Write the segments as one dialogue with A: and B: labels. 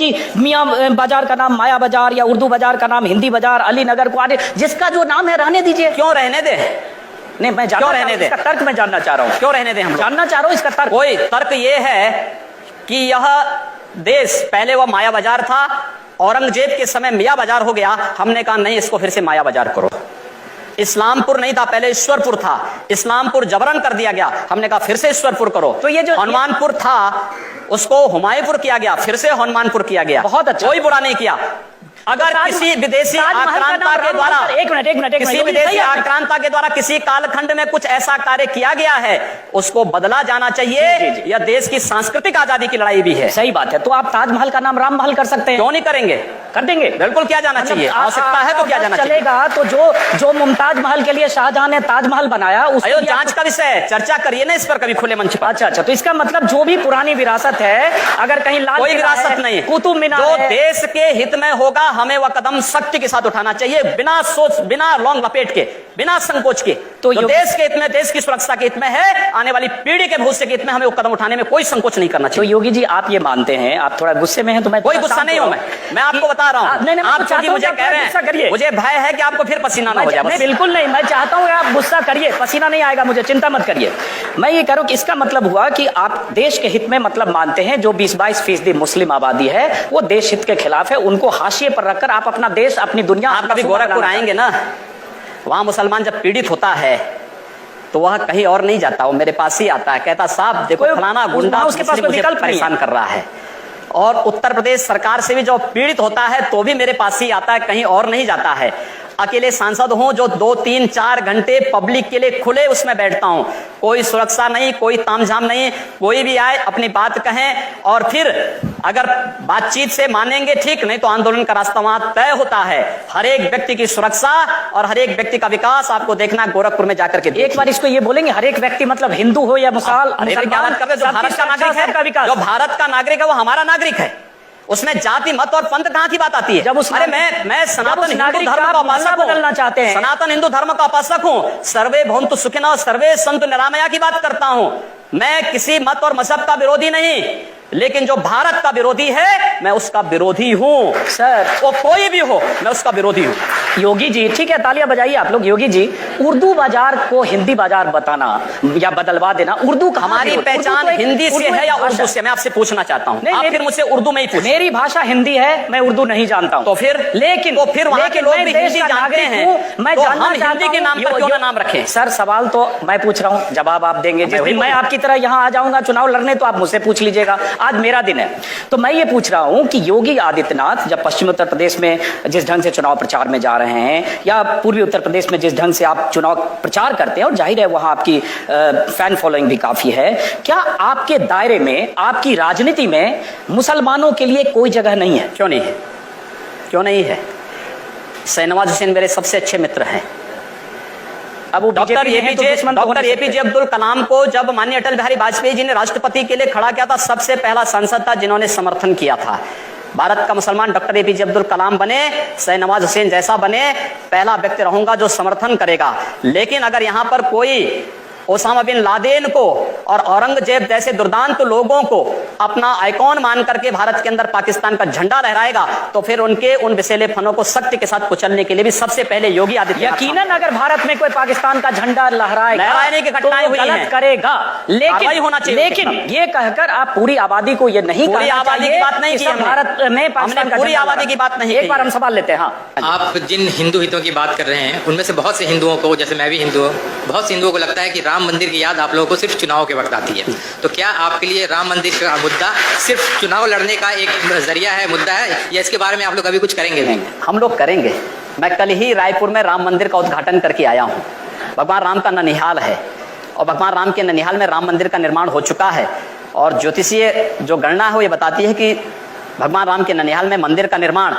A: कि मियाँ बाजार का नाम माया बाजार या उर्दू बाजार का नाम हिंदी बाजार, अली नगर को आने, जिसका जो नाम है रहने दीजिए।
B: क्यों रहने दे?
A: नहीं, मैं जानना
B: क्यों रहने दे?
A: इसका तर्क मैं जानना चाह रहा हूँ।
B: क्यों रहने दे? हम
A: जानना चाह रहा हूँ इसका तर्क।
B: कोई तर्क ये है कि यह देश पहले वह माया बाजार था, औरंगजेब के समय मियाँ बाजार हो गया। हमने कहा नहीं, इसको फिर से माया बाजार करो। इस्लामपुर नहीं था, पहले ईश्वरपुर था, इस्लामपुर जबरन कर दिया गया। हमने कहा फिर से ईश्वरपुर करो। तो ये जो हनुमानपुर था उसको हुमायूंपुर किया गया, फिर से हनुमानपुर किया गया। बहुत अच्छा, कोई बुरा नहीं किया। अगर किसी विदेशी आक्रांता के द्वारा किसी विदेशी आक्रांता के द्वारा किसी कालखंड में कुछ ऐसा कार्य किया गया है, उसको बदला जाना चाहिए। यह देश की सांस्कृतिक आजादी की लड़ाई भी है।
A: सही बात है। तो आप ताजमहल का नाम राम महल कर सकते हैं।
B: क्यों नहीं करेंगे?
A: कर देंगे,
B: बिल्कुल किया जाना चाहिए। आवश्यकता है तो किया जाना चाहिए।
A: चलेगा। तो जो मुमताज महल के लिए शाहजहां ने ताजमहल बनाया,
B: उसको जांच का विषय है, चर्चा करिए ना इस पर कभी खुले मंच पर।
A: अच्छा, तो इसका मतलब जो भी पुरानी विरासत है, अगर कहीं लाल
B: कोई विरासत नहीं,
A: कुतुब मीनार
B: जो देश के हित में होगा हमें वह कदम सख्ती के साथ उठाना चाहिए, बिना सोच, बिना लौंग लपेट के, बिना संकोच के। तो देश के हित में, देश की सुरक्षा के हित में है, आने वाली पीढ़ी के भविष्य के हित में हमें वो कदम उठाने में कोई संकोच नहीं करना चाहिए।
A: तो योगी जी आप ये मानते हैं, आप थोड़ा गुस्से में हैं, तो मैं
B: कोई गुस्सा नहीं हूं। मैं आपको बता रहा हूं, आप क्योंकि मुझे कह रहे हैं, मुझे भय है कि आपको फिर पसीना ना हो जाए।
A: बिल्कुल नहीं, मैं चाहता हूं आप गुस्सा करिए, पसीना नहीं आएगा मुझे, चिंता मत करिए। मैं ये कह रहा हूं कि इसका मतलब हुआ कि आप देश के हित में मतलब मानते हैं, जो 20-22% मुस्लिम आबादी है वो देश हित के खिलाफ है, उनको हाशिए पर रखकर आप अपना देश, अपनी दुनिया।
B: आप कभी गोरखपुर आएंगे ना, वहां मुसलमान जब पीड़ित होता है तो वह कहीं और नहीं जाता, वो मेरे पास ही आता है, कहता साहब देखो फलाना गुंडा
A: उसके पास कोई विकल्प
B: परेशान कर रहा है। और उत्तर प्रदेश सरकार से भी जो पीड़ित होता है तो भी मेरे पास ही आता है, कहीं और नहीं जाता है। अकेले सांसद हूं जो 2-3-4 घंटे पब्लिक के लिए खुले उसमें बैठता हूं, कोई सुरक्षा नहीं, कोई तामझाम नहीं, कोई भी आए अपनी बात कहें और फिर अगर बातचीत से मानेंगे ठीक, नहीं तो आंदोलन का रास्ता वहां तय होता है। हर एक व्यक्ति की सुरक्षा और हर एक व्यक्ति का विकास आपको देखना गोरखपुर में जाकर के।
A: एक बार इसको ये बोलेंगे, हर एक व्यक्ति मतलब हिंदू हो या मुसलमान,
B: जो भारत का नागरिक है वो हमारा नागरिक है, उसमें जाति मत और पंथ कहां की बात आती है?
A: जब
B: अरे मैं सनातन हिंदू धर्म का उपासक
A: बदलना चाहते हैं,
B: सनातन हिंदू धर्म का उपासक हूं, सर्वे भवन्तु सुखिनः सर्वे सन्तु निरामया की बात करता हूं। मैं किसी मत और मजहब का विरोधी नहीं, लेकिन जो भारत का विरोधी है मैं उसका विरोधी हूं सर, वो कोई भी हो मैं उसका विरोधी हूं।
A: योगी जी ठीक है, तालियां बजाइए आप लोग। योगी जी, उर्दू बाजार को हिंदी बाजार बताना या बदलवा देना, उर्दू
B: हमारी पहचान हिंदी से है या उर्दू से? मैं आपसे पूछना चाहता हूं। आप फिर मुझसे उर्दू में ही पूछिए।
A: मेरी भाषा हिंदी है, मैं उर्दू नहीं जानता हूं।
B: तो फिर वहां के लोग भी हिंदी जानते हैं, मैं हम हिंदी के नाम पर क्यों ना नाम रखें?
A: सर सवाल तो मैं पूछ रहा हूं, जवाब आप देंगे। मैं आपकी तरह यहां आ जाऊंगा चुनाव लड़ने तो आप मुझसे पूछ लीजिएगा, आज मेरा दिन है। तो मैं ये पूछ रहा हूं कि योगी आदित्यनाथ जब पश्चिमी उत्तर प्रदेश में जिस ढंग से चुनाव प्रचार में जा रहे हैं, या पूर्वी उत्तर प्रदेश में जिस ढंग से आप चुनाव प्रचार करते हैं, और जाहिर है वहां आपकी फैन फॉलोइंग भी काफी है, क्या आपके दायरे में, आपकी राजनीति में मुसलमानों के लिए कोई जगह नहीं है?
B: क्यों नहीं है? क्यों नहीं है? शाहनवाज हुसैन मेरे सबसे अच्छे मित्र हैं। अब डॉक्टर एपीजे अब्दुल कलाम को जब माननीय अटल बिहारी वाजपेयी जी ने राष्ट्रपति के लिए खड़ा किया था, सबसे पहला सांसद था जिन्होंने समर्थन किया था। भारत का मुसलमान डॉक्टर एपीजे अब्दुल कलाम बने, शाहनवाज हुसैन जैसा बने, पहला व्यक्ति रहूंगा जो समर्थन करेगा। लेकिन अगर यहां पर कोई ओसामा बिन लादेन को और औरंगजेब जैसे दुर्दांत लोगों को अपना आइकॉन मान करके भारत के अंदर पाकिस्तान का झंडा लहराएगा, तो फिर उनके उन विषैले फनों को सख्ती के साथ कुचलने के लिए भी सबसे पहले योगी आदित्यनाथ।
A: यकीनन अगर भारत में कोई पाकिस्तान का झंडा लहराने की घटनाएं हुई हैं, करेगा, लेकिन होना चाहिए। लेकिन ये कहकर आप पूरी आबादी को ये नहीं,
B: पूरी आबादी की बात नहीं की
A: भारत में पाकिस्तान का,
B: पूरी आबादी की बात नहीं।
A: एक बार हम सवाल लेते हैं। हाँ,
C: आप जिन हिंदू हितों की बात कर रहे हैं उनमें से बहुत से हिंदुओं को, जैसे मैं भी हिंदू हूँ, बहुत से हिंदुओं को लगता है कि राम मंदिर की याद आप लोगों को सिर्फ चुनाव के वक्त आती है। तो क्या आपके लिए राम मंदिर का मुद्दा सिर्फ चुनाव लड़ने का एक जरिया है, मुद्दा है, या इसके बारे में आप लोग अभी कुछ करेंगे? नहीं,
B: हम लोग करेंगे। मैं कल ही रायपुर में राम मंदिर का उद्घाटन करके आया हूँ। भगवान राम का ननिहाल है और भगवान राम के ननिहाल में राम मंदिर का निर्माण हो चुका है, और ज्योतिषीय जो गणना है वो ये बताती है कि भगवान राम के ननिहाल में मंदिर का निर्माण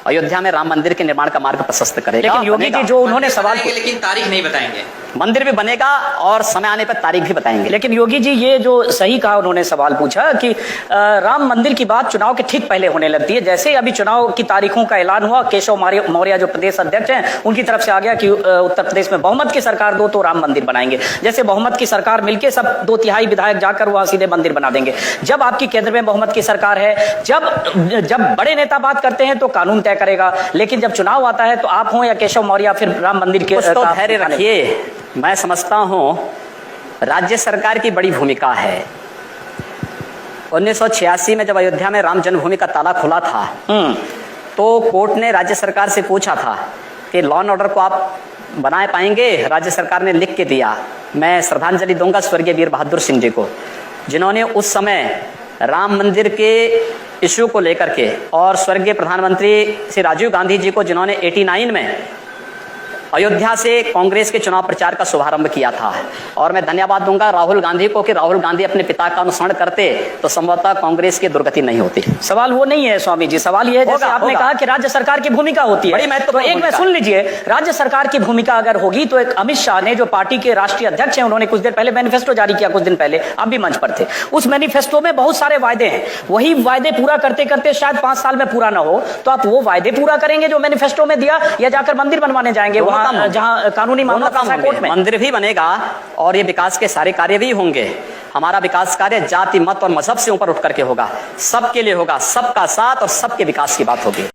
B: अयोध्या में राम मंदिर के निर्माण का मार्ग प्रशस्त करेगा।
A: लेकिन योगी जी जो उन्होंने सवाल
C: बताएंगे, लेकिन तारीख नहीं बताएंगे।
B: मंदिर भी बनेगा और समय आने पर तारीख भी बताएंगे।
A: लेकिन योगी जी ये जो सही कहा, उन्होंने सवाल पूछा कि राम मंदिर की बात चुनाव के ठीक पहले होने लगती है। जैसे ही अभी चुनाव की तारीखों का ऐलान हुआ, केशव मौर्य जो प्रदेश अध्यक्ष हैं, उनकी तरफ से आ गया कि उत्तर प्रदेश में बहुमत की सरकार दो तो राम मंदिर बनाएंगे। जैसे बहुमत की सरकार मिलके सब 2/3 विधायक जाकर वहां सीधे मंदिर बना देंगे। जब आपकी केंद्र में बहुमत की सरकार है, जब बड़े नेता बात करते हैं तो कानून तय करेगा, लेकिन जब चुनाव आता है तो आप हो या केशव मौर्य फिर राम मंदिर के
B: तो धैर्य रखिए। मैं समझता हूं राज्य सरकार की बड़ी भूमिका है। 1986 में जब अयोध्या में राम जन्मभूमि का ताला खुला था तो कोर्ट ने राज्य सरकार से पूछा था कि लॉ एंड ऑर्डर को आप बनाए पाएंगे। राज्य सरकार ने लिख के दिया। मैं श्रद्धांजलि दूंगा स्वर्गीय वीर बहादुर सिंह जी को, जिन्होंने उस समय राम मंदिर के इश्यू को लेकर के, और स्वर्गीय प्रधानमंत्री श्री राजीव गांधी जी को, जिन्होंने 89 में अयोध्या से कांग्रेस के चुनाव प्रचार का शुभारंभ किया था। और मैं धन्यवाद दूंगा राहुल गांधी को कि राहुल गांधी अपने पिता का अनुसरण करते तो संभवतः कांग्रेस की दुर्गति नहीं होती।
A: सवाल वो नहीं है स्वामी जी, सवाल ये है जैसे आपने कहा कि राज्य सरकार की भूमिका होती है,
B: बड़ी महत्वपूर्ण।
A: तो एक मैं सुन लीजिए, राज्य सरकार की भूमिका अगर होगी तो एक अमित शाह ने, जो पार्टी के राष्ट्रीय अध्यक्ष हैं, उन्होंने कुछ देर पहले मैनिफेस्टो जारी किया, कुछ दिन पहले आप भी मंच पर थे। उस मैनिफेस्टो में बहुत सारे वायदे हैं। वही वायदे पूरा करते करते शायद 5 साल में पूरा ना हो, तो आप वो वायदे पूरा करेंगे जो मैनिफेस्टो में दिया, या जाकर मंदिर बनवाने जाएंगे वहां जहां कानूनी मामला कोर्ट में?
B: मंदिर भी बनेगा और ये विकास के सारे कार्य भी होंगे। हमारा विकास कार्य जाति, मत और मजहब से ऊपर उठ करके होगा, सबके लिए होगा, सबका साथ और सबके विकास की बात होगी।